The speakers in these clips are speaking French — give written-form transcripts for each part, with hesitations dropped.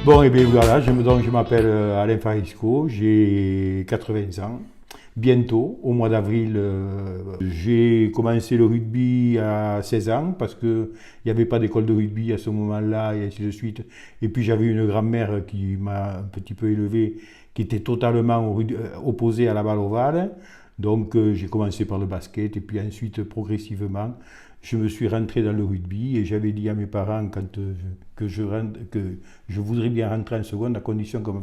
Bon, et bien voilà, je m'appelle Alain Farisco, j'ai 80 ans. Bientôt, au mois d'avril, j'ai commencé le rugby à 16 ans parce qu'il n'y avait pas d'école de rugby à ce moment-là et ainsi de suite. Et puis j'avais une grand-mère qui m'a un petit peu élevé, qui était totalement opposée à la balle ovale. Donc j'ai commencé par le basket et puis ensuite progressivement je me suis rentré dans le rugby et j'avais dit à mes parents que je voudrais bien rentrer en seconde à condition qu'on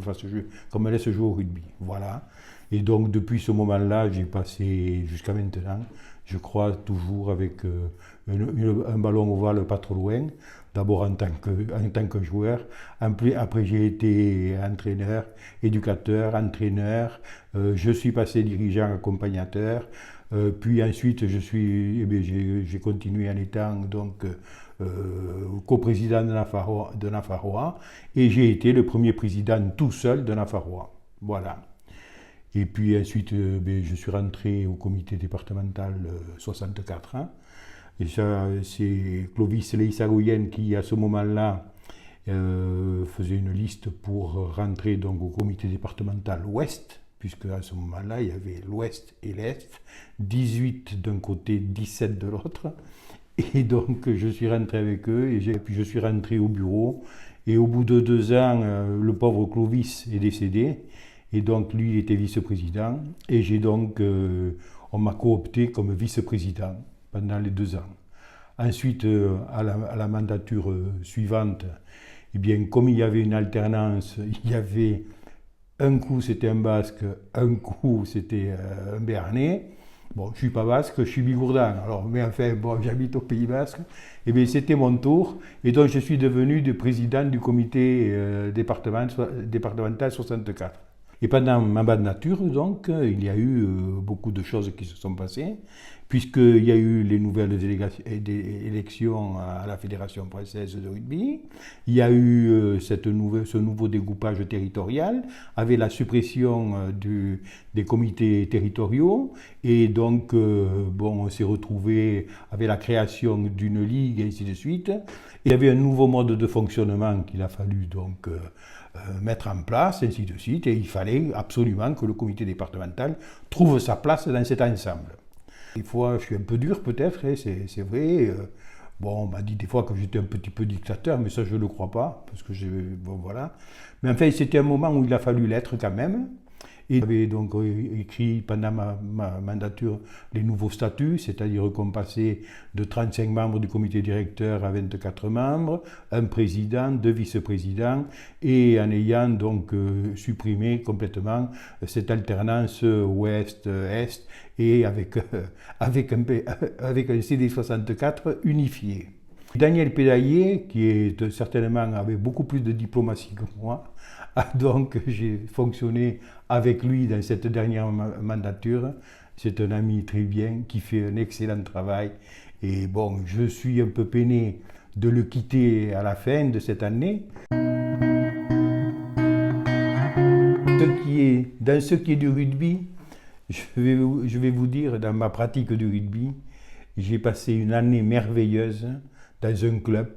me laisse jouer au rugby. Voilà. Et donc depuis ce moment-là, j'ai passé jusqu'à maintenant, je crois toujours avec un ballon ovale pas trop loin. D'abord en tant que joueur, après j'ai été entraîneur, éducateur, entraîneur, je suis passé dirigeant, accompagnateur, puis ensuite j'ai continué en étant donc coprésident de Nafarroa et j'ai été le premier président tout seul de Nafarroa. Voilà. Et puis ensuite, je suis rentré au comité départemental 64 ans. Et ça, c'est Clovis Leïsagoyen qui, à ce moment-là, faisait une liste pour rentrer donc au comité départemental ouest, puisque à ce moment-là, il y avait l'ouest et l'est, 18 d'un côté, 17 de l'autre. Et donc, je suis rentré avec eux, puis je suis rentré au bureau. Et au bout de 2 ans, le pauvre Clovis est décédé. Et donc, lui, il était vice-président. Et on m'a coopté comme vice-président pendant les 2 ans. Ensuite, à la mandature suivante, eh bien, comme il y avait une alternance, il y avait un coup c'était un basque, un coup c'était un béarnais. Bon, je ne suis pas basque, je suis bigourdan. Alors, mais enfin, bon, j'habite au Pays Basque. Et bien, c'était mon tour. Et donc, je suis devenu le président du comité départemental 64. Et pendant ma mandature, donc, il y a eu beaucoup de choses qui se sont passées, puisqu'il y a eu les nouvelles élections à la Fédération française de rugby, il y a eu ce nouveau découpage territorial, avec la suppression des comités territoriaux, et donc, on s'est retrouvé avec la création d'une ligue, et ainsi de suite. Il y avait un nouveau mode de fonctionnement qu'il a fallu donc mettre en place, ainsi de suite, et il fallait absolument que le comité départemental trouve sa place dans cet ensemble. Des fois, je suis un peu dur peut-être, c'est vrai. Bon, on m'a dit des fois que j'étais un petit peu dictateur, mais ça je ne le crois pas, parce que bon, voilà. Mais enfin, c'était un moment où il a fallu l'être quand même. Et j'avais donc écrit pendant ma mandature les nouveaux statuts, c'est-à-dire qu'on passait de 35 membres du comité directeur à 24 membres, un président, 2 vice-présidents, et en ayant donc supprimé complètement cette alternance ouest-est et avec un CD64 unifié. Daniel Pédaillé, qui est certainement avait beaucoup plus de diplomatie que moi, donc j'ai fonctionné avec lui dans cette dernière mandature. C'est un ami très bien qui fait un excellent travail. Et bon, je suis un peu peiné de le quitter à la fin de cette année. Dans ce qui est du rugby, je vais vous dire, dans ma pratique du rugby, j'ai passé une année merveilleuse dans un club,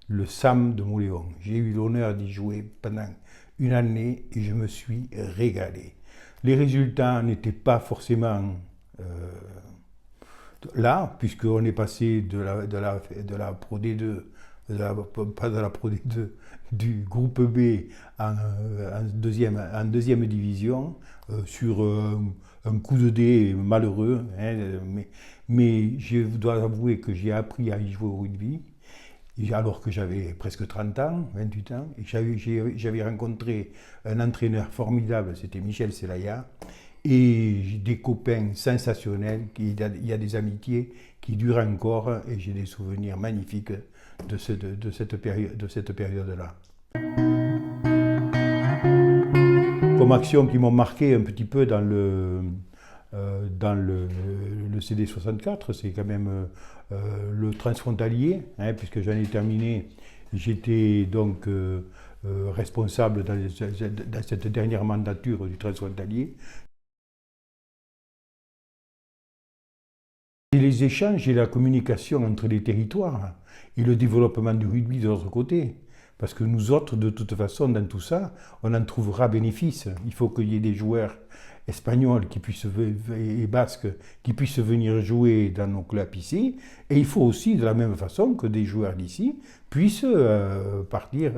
le SAM de Mauléon. J'ai eu l'honneur d'y jouer pendant une année et je me suis régalé. Les résultats n'étaient pas forcément là, puisqu'on est passé de la Pro D2, pas de la Pro D2, du groupe B en deuxième division, sur un coup de dé malheureux. Hein, mais je dois avouer que j'ai appris à y jouer au rugby, alors que j'avais presque 30 ans, 28 ans, et j'avais rencontré un entraîneur formidable, c'était Michel Selaya, et j'ai des copains sensationnels, il y a des amitiés qui durent encore, et j'ai des souvenirs magnifiques de cette période-là. Comme actions qui m'ont marqué un petit peu dans le CD64, c'est quand même le transfrontalier, hein, puisque j'en ai terminé. J'étais donc responsable dans cette dernière mandature du transfrontalier. Et les échanges et la communication entre les territoires et le développement du rugby de l'autre côté. Parce que nous autres, de toute façon, dans tout ça, on en trouvera bénéfice. Il faut qu'il y ait des joueurs espagnols et basques qui puissent venir jouer dans nos clubs ici. Et il faut aussi, de la même façon, que des joueurs d'ici puissent partir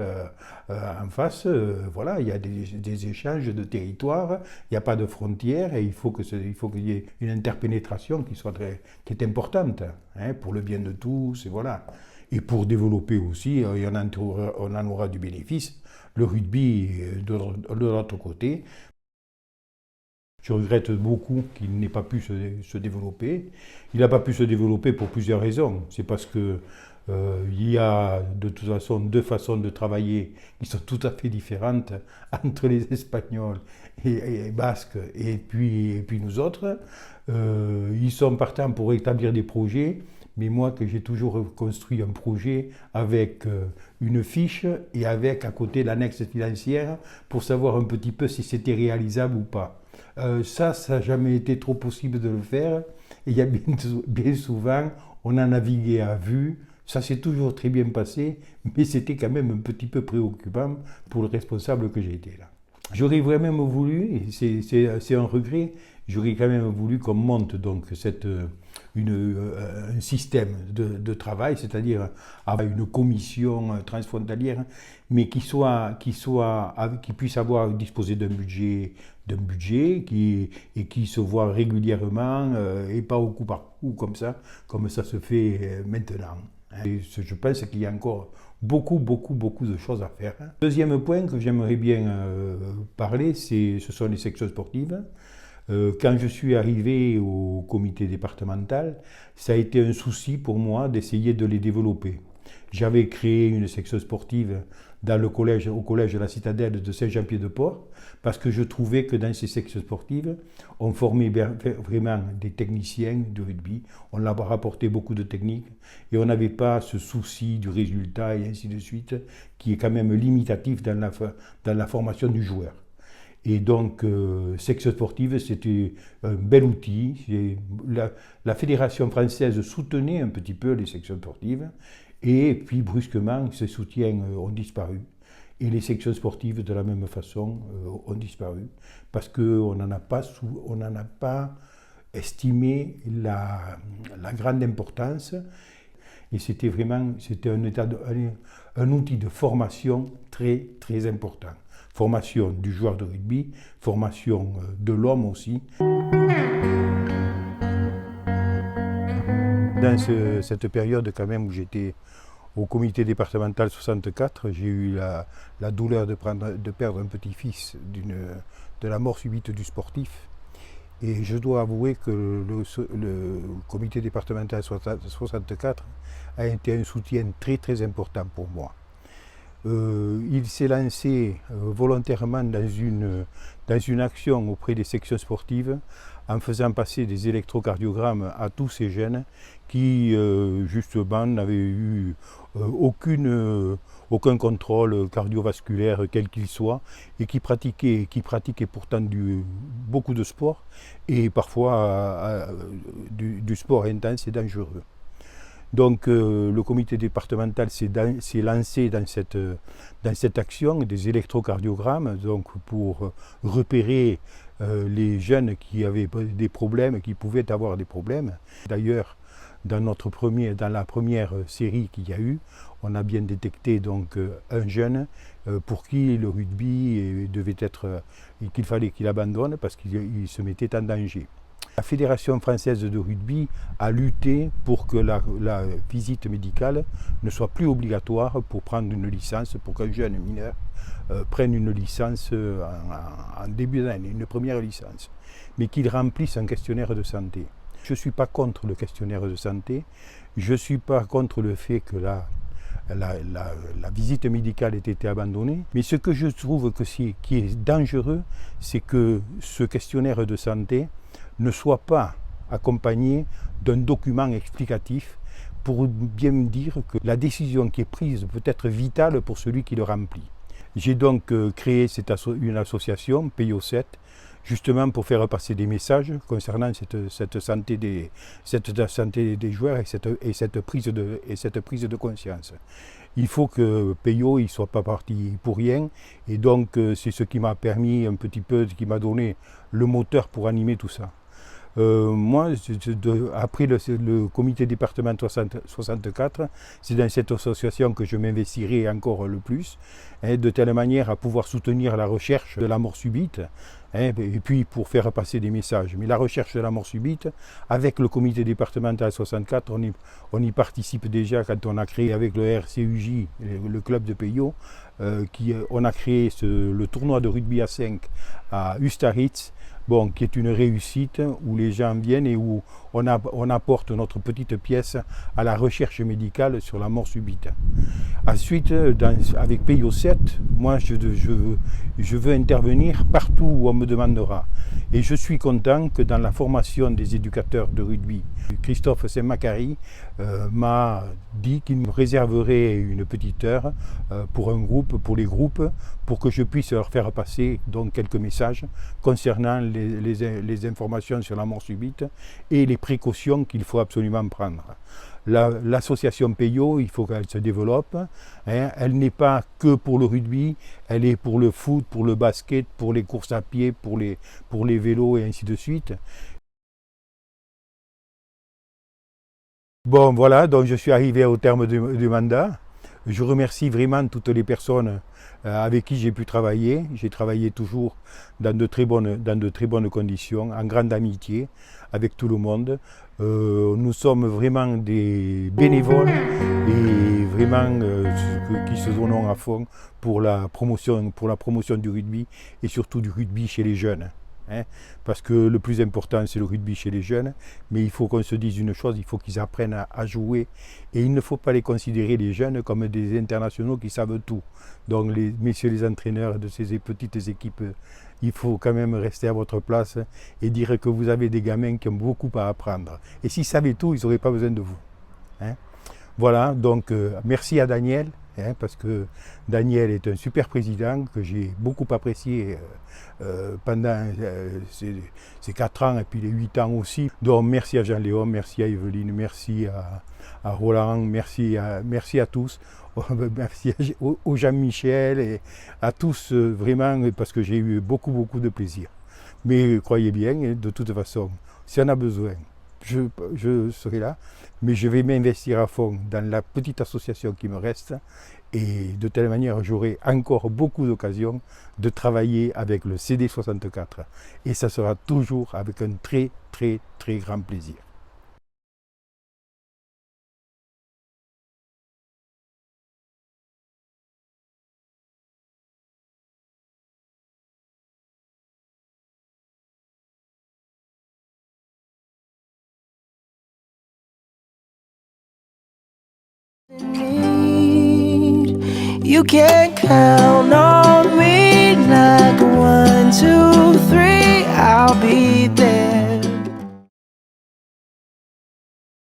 en face. Voilà, il y a des échanges de territoire, il n'y a pas de frontières et il faut qu'il y ait une interpénétration qui est importante, hein, pour le bien de tous. Et voilà. Et pour développer aussi, on en aura du bénéfice, le rugby de l'autre côté. Je regrette beaucoup qu'il n'ait pas pu se développer. Il n'a pas pu se développer pour plusieurs raisons. C'est parce que il y a de toute façon deux façons de travailler qui sont tout à fait différentes entre les Espagnols et Basques et puis nous autres. Ils sont partants pour établir des projets, mais moi que j'ai toujours construit un projet avec une fiche et avec à côté l'annexe financière pour savoir un petit peu si c'était réalisable ou pas. Ça n'a jamais été trop possible de le faire. Et il y a bien souvent, on a navigué à vue. Ça s'est toujours très bien passé, mais c'était quand même un petit peu préoccupant pour le responsable que j'étais là. J'aurais vraiment voulu, et c'est un regret, j'aurais quand même voulu qu'on monte donc un système de travail, c'est-à-dire avec une commission transfrontalière, mais qui puisse disposer d'un budget qui se voit régulièrement et pas au coup par coup comme ça se fait maintenant. Et je pense qu'il y a encore beaucoup de choses à faire. Deuxième point que j'aimerais bien parler, ce sont les sections sportives. Quand je suis arrivé au comité départemental, ça a été un souci pour moi d'essayer de les développer. J'avais créé une section sportive au collège de la Citadelle de Saint-Jean-Pied-de-Port, parce que je trouvais que dans ces sections sportives, on formait vraiment des techniciens de rugby, on leur rapportait beaucoup de techniques, et on n'avait pas ce souci du résultat et ainsi de suite, qui est quand même limitatif dans la formation du joueur. Et donc, section sportive, c'était un bel outil. La Fédération française soutenait un petit peu les sections sportives, et puis brusquement, ces soutiens ont disparu. Et les sections sportives, de la même façon, ont disparu, parce qu'on n'en a pas estimé la grande importance. Et c'était un outil de formation très, très important. Formation du joueur de rugby, formation de l'homme aussi. Dans cette période quand même où j'étais au comité départemental 64, j'ai eu la douleur de perdre un petit-fils de la mort subite du sportif. Et je dois avouer que le comité départemental 64 a été un soutien très très important pour moi. Il s'est lancé volontairement dans une action auprès des sections sportives en faisant passer des électrocardiogrammes à tous ces jeunes qui justement n'avaient eu aucun contrôle cardiovasculaire quel qu'il soit et qui pratiquaient pourtant beaucoup de sport et parfois du sport intense et dangereux. Donc le comité départemental s'est lancé dans cette action des électrocardiogrammes donc pour repérer les jeunes qui avaient des problèmes, qui pouvaient avoir des problèmes. D'ailleurs, dans la première série qu'il y a eu, on a bien détecté donc un jeune pour qui le rugby qu'il fallait qu'il abandonne parce qu'il se mettait en danger. La Fédération française de rugby a lutté pour que la visite médicale ne soit plus obligatoire pour prendre une licence, pour qu'un jeune mineur prenne une licence en début d'année, une première licence, mais qu'il remplisse un questionnaire de santé. Je ne suis pas contre le questionnaire de santé, je ne suis pas contre le fait que la visite médicale ait été abandonnée, mais ce que je trouve qui est dangereux, c'est que ce questionnaire de santé ne soit pas accompagné d'un document explicatif pour bien me dire que la décision qui est prise peut être vitale pour celui qui le remplit. J'ai donc créé une association, PIO7, justement pour faire passer des messages concernant cette santé des joueurs et cette prise de conscience. Il faut que Peyo ne soit pas parti pour rien, et donc c'est ce qui m'a permis un petit peu, qui m'a donné le moteur pour animer tout ça. Moi, après le comité département 64, c'est dans cette association que je m'investirai encore le plus, de telle manière à pouvoir soutenir la recherche de la mort subite, et puis pour faire passer des messages. Mais la recherche de la mort subite, avec le comité départemental 64, on y participe déjà quand on a créé avec le RCUJ, le club de Peyo, on a créé le tournoi de rugby à 5 à Ustaritz, bon, qui est une réussite, où les gens viennent et où on apporte notre petite pièce à la recherche médicale sur la mort subite. Ensuite, avec Peyo 7, moi je veux intervenir partout où on me demandera. Et je suis content que dans la formation des éducateurs de rugby, Christophe Saint-Macary m'a dit qu'il me réserverait une petite heure pour les groupes, pour que je puisse leur faire passer donc quelques messages concernant les informations sur la mort subite et les précautions qu'il faut absolument prendre. L'association Peyo, il faut qu'elle se développe. Elle n'est pas que pour le rugby, elle est pour le foot, pour le basket, pour les courses à pied, pour les vélos et ainsi de suite. Bon, voilà, donc je suis arrivé au terme du mandat. Je remercie vraiment toutes les personnes avec qui j'ai pu travailler. J'ai travaillé toujours dans de très bonnes conditions, en grande amitié avec tout le monde. Nous sommes vraiment des bénévoles et vraiment qui se donnent à fond pour la promotion du rugby et surtout du rugby chez les jeunes. Parce que le plus important c'est le rugby chez les jeunes, mais il faut qu'on se dise une chose, il faut qu'ils apprennent à jouer, et il ne faut pas les considérer les jeunes comme des internationaux qui savent tout. Donc messieurs les entraîneurs de ces petites équipes, il faut quand même rester à votre place et dire que vous avez des gamins qui ont beaucoup à apprendre, et s'ils savaient tout, ils n'auraient pas besoin de vous. Voilà, donc merci à Daniel, parce que Daniel est un super président que j'ai beaucoup apprécié pendant ces 4 ans et puis les 8 ans aussi. Donc merci à Jean-Léon, merci à Evelyne, merci à Roland, merci à tous, merci au Jean-Michel et à tous vraiment, parce que j'ai eu beaucoup de plaisir. Mais croyez bien, de toute façon, si on a besoin, je serai là, mais je vais m'investir à fond dans la petite association qui me reste, et de telle manière j'aurai encore beaucoup d'occasions de travailler avec le CD64, et ça sera toujours avec un très grand plaisir. You can count on me like 1, 2, 3, I'll be there.